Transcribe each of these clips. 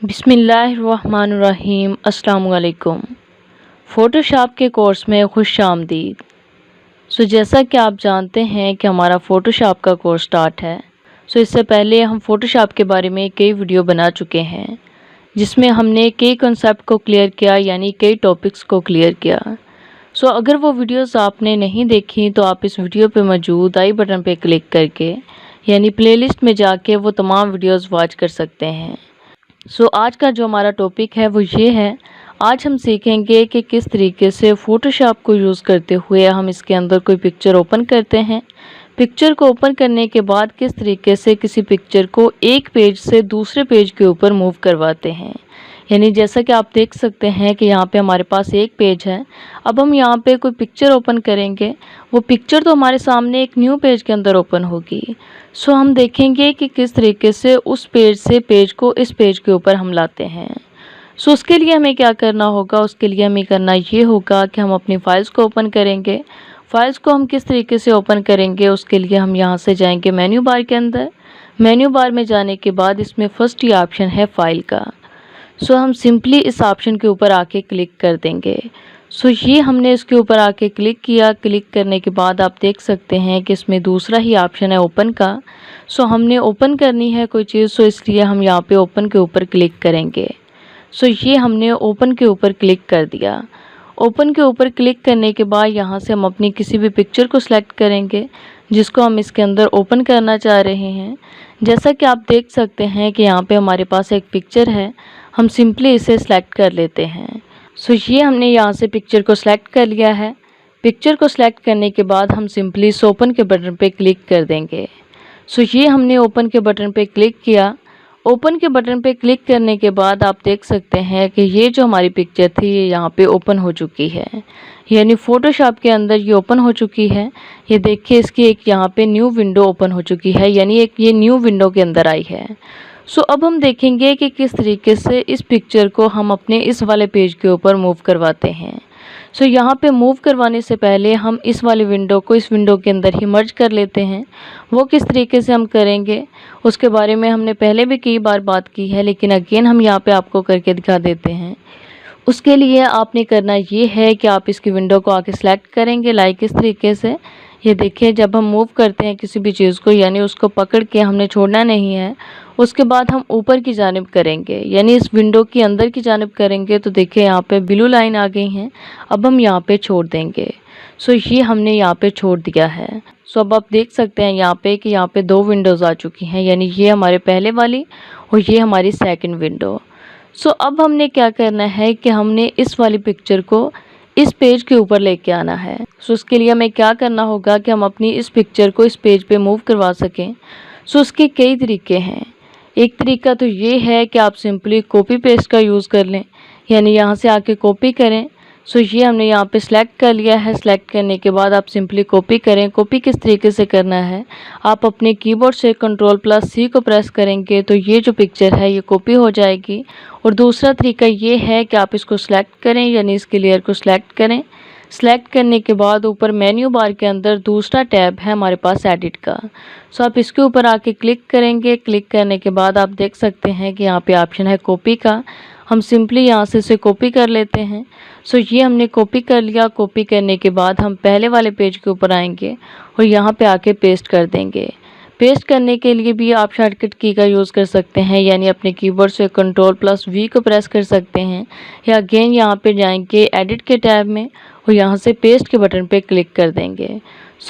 बिस्मिल्लाहिर्रहमानिर्रहीम। अस्सलाम वालेकुम। फ़ोटोशॉप के कोर्स में खुश आमदीद। जैसा कि आप जानते हैं कि हमारा फ़ोटोशॉप का कोर्स स्टार्ट है। इससे पहले हम फ़ोटोशॉप के बारे में कई वीडियो बना चुके हैं जिसमें हमने कई कॉन्सेप्ट को क्लियर किया, यानी कई टॉपिक्स को क्लियर किया। अगर वो वीडियोस आपने नहीं देखी तो आप इस वीडियो पे मौजूद आई बटन पे क्लिक करके यानी प्लेलिस्ट में जाके वो तमाम वीडियोस वॉच कर सकते हैं। आज का जो हमारा टॉपिक है वो ये है, आज हम सीखेंगे कि किस तरीके से फ़ोटोशॉप को यूज़ करते हुए हम इसके अंदर कोई पिक्चर ओपन करते हैं। पिक्चर को ओपन करने के बाद किस तरीके से किसी पिक्चर को एक पेज से दूसरे पेज के ऊपर मूव करवाते हैं। यानी जैसा कि आप देख सकते हैं कि यहाँ पे हमारे पास एक पेज है। अब हम यहाँ पे कोई पिक्चर ओपन करेंगे, वो पिक्चर तो हमारे सामने एक न्यू पेज के अंदर ओपन होगी। हम देखेंगे कि किस तरीके से उस पेज से पेज को इस पेज के ऊपर हम लाते हैं। उसके लिए हमें क्या करना होगा, उसके लिए हमें करना ये होगा कि हम अपनी फ़ाइल्स को ओपन करेंगे। फ़ाइल्स को हम किस तरीके से ओपन करेंगे, उसके लिए हम यहाँ से जाएंगे मेन्यू बार के अंदर। मेन्यू बार में जाने के बाद इसमें फर्स्ट ही ऑप्शन है फ़ाइल का। हम सिंपली इस ऑप्शन के ऊपर आके क्लिक कर देंगे। ये हमने इसके ऊपर आके क्लिक किया। क्लिक करने के बाद आप देख सकते हैं कि इसमें दूसरा ही ऑप्शन है ओपन का। हमने ओपन करनी है कोई चीज़, इसलिए हम यहाँ पे ओपन के ऊपर क्लिक करेंगे। ये हमने ओपन के ऊपर क्लिक कर दिया। ओपन के ऊपर क्लिक करने के बाद यहाँ से हम अपनी किसी भी पिक्चर को सिलेक्ट करेंगे जिसको हम इसके अंदर ओपन करना चाह रहे हैं। जैसा कि आप देख सकते हैं कि यहाँ पे हमारे पास एक पिक्चर है, हम सिंपली इसे सिलेक्ट कर लेते हैं। ये हमने यहाँ से पिक्चर को सिलेक्ट कर लिया है। पिक्चर को सिलेक्ट करने के बाद हम सिंपली इस ओपन के बटन पे क्लिक कर देंगे। ये हमने ओपन के बटन पे क्लिक किया। ओपन के बटन पे क्लिक करने के बाद आप देख सकते हैं कि ये जो हमारी पिक्चर थी ये यहाँ पे ओपन हो चुकी है, यानी फ़ोटोशॉप के अंदर ये ओपन हो चुकी है। ये देखिए इसकी एक यहाँ पे न्यू विंडो ओपन हो चुकी है, यानी एक ये न्यू विंडो के अंदर आई है। अब हम देखेंगे कि किस तरीके से इस पिक्चर को हम अपने इस वाले पेज के ऊपर मूव करवाते हैं। यहाँ पे मूव करवाने से पहले हम इस वाली विंडो को इस विंडो के अंदर ही मर्ज कर लेते हैं। वो किस तरीके से हम करेंगे उसके बारे में हमने पहले भी कई बार बात की है, लेकिन अगेन हम यहाँ पे आपको करके दिखा देते हैं। उसके लिए आपने करना ये है कि आप इसकी विंडो को आके सेलेक्ट करेंगे लाइक इस तरीके से। ये देखिए जब हम मूव करते हैं किसी भी चीज़ को, यानी उसको पकड़ के हमने छोड़ना नहीं है। उसके बाद हम ऊपर की जानिब करेंगे, यानी इस विंडो की अंदर की जानिब करेंगे तो देखिए यहाँ पे ब्लू लाइन आ गई हैं। अब हम यहाँ पे छोड़ देंगे। ये हमने यहाँ पे छोड़ दिया है। अब आप देख सकते हैं यहाँ पे कि यहाँ पे दो विंडोज़ आ चुकी हैं, यानी ये हमारे पहले वाली और ये हमारी सेकंड विंडो। अब हमने क्या करना है कि हमने इस वाली पिक्चर को इस पेज के ऊपर लेके आना है। उसके लिए हमें क्या करना होगा कि हम अपनी इस पिक्चर को इस पेज पे मूव करवा सकें। उसके कई तरीके हैं। एक तरीका तो ये है कि आप सिंपली कॉपी पेस्ट का यूज़ कर लें, यानी यहाँ से आके कॉपी करें। ये हमने यहाँ पे सिलेक्ट कर लिया है। सिलेक्ट करने के बाद आप सिंपली कॉपी करें। कॉपी किस तरीके से करना है, आप अपने कीबोर्ड से Ctrl+C को प्रेस करेंगे तो ये जो पिक्चर है ये कॉपी हो जाएगी। और दूसरा तरीका ये है कि आप इसको सिलेक्ट करें, यानी इसके लेयर को सिलेक्ट करें। सिलेक्ट करने के बाद ऊपर मेन्यू बार के अंदर दूसरा टैब है हमारे पास एडिट का। आप इसके ऊपर आके क्लिक करेंगे। क्लिक करने के बाद आप देख सकते हैं कि यहाँ पे ऑप्शन है कॉपी का। हम सिंपली यहाँ से इसे कॉपी कर लेते हैं। ये हमने कॉपी कर लिया। कॉपी करने के बाद हम पहले वाले पेज के ऊपर आएंगे और यहाँ पे आके पेस्ट कर देंगे। पेस्ट करने के लिए भी आप शॉर्टकट की का यूज़ कर सकते हैं, यानी अपने कीबोर्ड से Ctrl+V को प्रेस कर सकते हैं, या अगेन यहाँ पे जाएंगे एडिट के टैब में और यहाँ से पेस्ट के बटन पे क्लिक कर देंगे।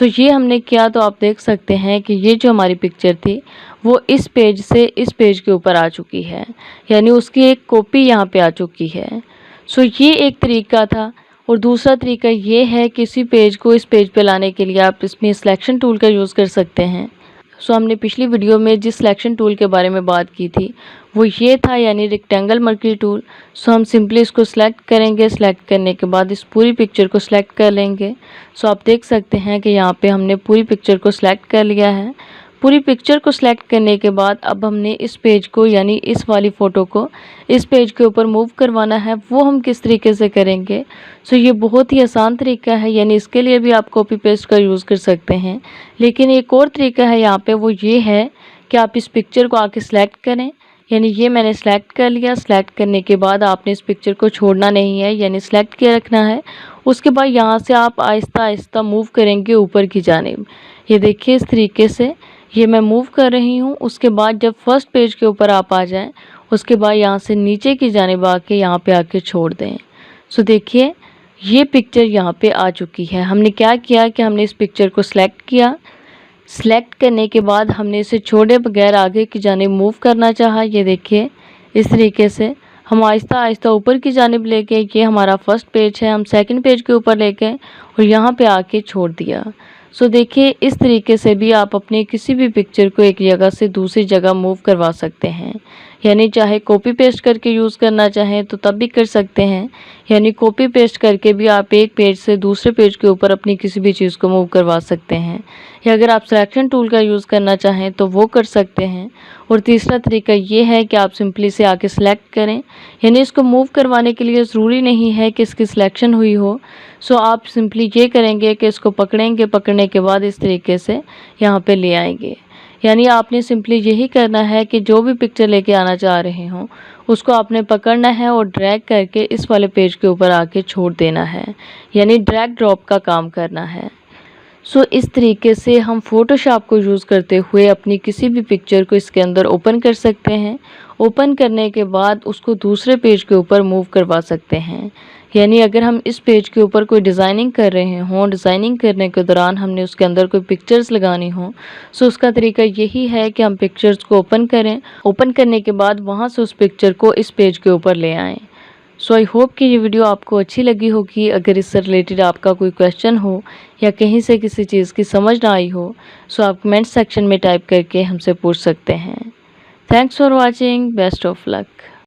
ये हमने किया तो आप देख सकते हैं कि ये जो हमारी पिक्चर थी वो इस पेज से इस पेज के ऊपर आ चुकी है, यानी उसकी एक कॉपी यहाँ पे आ चुकी है। ये एक तरीका था। और दूसरा तरीका ये है किसी पेज को इस पेज पे लाने के लिए आप इसमें सिलेक्शन टूल का यूज़ कर सकते हैं। हमने पिछली वीडियो में जिस सिलेक्शन टूल के बारे में बात की थी वो ये था, यानी रेक्टेंगल मर्करी टूल। हम सिंपली इसको सिलेक्ट करेंगे। सिलेक्ट करने के बाद इस पूरी पिक्चर को सिलेक्ट कर लेंगे। आप देख सकते हैं कि यहाँ पे हमने पूरी पिक्चर को सिलेक्ट कर लिया है। पूरी पिक्चर को सिलेक्ट करने के बाद अब हमने इस पेज को, यानी इस वाली फ़ोटो को इस पेज के ऊपर मूव करवाना है। वो हम किस तरीके से करेंगे, ये बहुत ही आसान तरीका है, यानी इसके लिए भी आप कॉपी पेस्ट का यूज़ कर सकते हैं। लेकिन एक और तरीका है यहाँ पे, वो ये है कि आप इस पिक्चर को आके सिलेक्ट करें, यानी ये मैंने सेलेक्ट कर लिया। सेलेक्ट करने के बाद आपने इस पिक्चर को छोड़ना नहीं है, यानी सेलेक्ट किया रखना है। उसके बाद यहाँ से आप आहिस्ता आहिस्ता मूव करेंगे ऊपर की जानिब। ये देखिए इस तरीके से ये मैं मूव कर रही हूँ। उसके बाद जब फर्स्ट पेज के ऊपर आप आ जाएं, उसके बाद यहाँ से नीचे की जानिब आके यहाँ पे आके छोड़ दें। सो देखिए ये पिक्चर यहाँ पे आ चुकी है। हमने क्या किया कि हमने इस पिक्चर को सिलेक्ट किया। सिलेक्ट करने के बाद हमने इसे छोड़े बगैर आगे की जानिब मूव करना चाहा। ये देखिए इस तरीके से हम आहिस्ता आहिस्ता ऊपर की जानिब लेके, ये हमारा फर्स्ट पेज है, हम सेकंड पेज के ऊपर लेके और यहाँ पे आके छोड़ दिया। सो देखिए इस तरीके से भी आप अपने किसी भी पिक्चर को एक जगह से दूसरी जगह मूव करवा सकते हैं। यानी चाहे कॉपी पेस्ट करके यूज़ करना चाहें तो तब भी कर सकते हैं, यानी कॉपी पेस्ट करके भी आप एक पेज से दूसरे पेज के ऊपर अपनी किसी भी चीज़ को मूव करवा सकते हैं। या अगर आप सिलेक्शन टूल का यूज़ करना चाहें तो वो कर सकते हैं। और तीसरा तरीका ये है कि आप सिंपली से आके सिलेक्ट करें, यानी इसको मूव करवाने के लिए ज़रूरी नहीं है कि इसकी सिलेक्शन हुई हो। सो आप सिंपली ये करेंगे कि इसको पकड़ेंगे, पकड़ने के बाद इस तरीके से यहाँ पे ले आएंगे। यानी आपने सिंपली यही करना है कि जो भी पिक्चर लेके आना चाह रहे हों उसको आपने पकड़ना है और ड्रैग करके इस वाले पेज के ऊपर आके छोड़ देना है, यानी ड्रैग ड्रॉप का काम करना है। सो इस तरीके से हम फ़ोटोशॉप को यूज़ करते हुए अपनी किसी भी पिक्चर को इसके अंदर ओपन कर सकते हैं। ओपन करने के बाद उसको दूसरे पेज के ऊपर मूव करवा सकते हैं। यानी अगर हम इस पेज के ऊपर कोई डिज़ाइनिंग कर रहे हों, डिज़ाइनिंग करने के दौरान हमने उसके अंदर कोई पिक्चर्स लगानी हो, सो उसका तरीका यही है कि हम पिक्चर्स को ओपन करें। ओपन करने के बाद वहाँ से उस पिक्चर को इस पेज के ऊपर ले आएँ। सो आई होप कि ये वीडियो आपको अच्छी लगी होगी। अगर इससे रिलेटेड आपका कोई क्वेश्चन हो या कहीं से किसी चीज़ की समझ ना आई हो, सो आप कमेंट सेक्शन में टाइप करके हमसे पूछ सकते हैं। Thanks for watching, best of luck.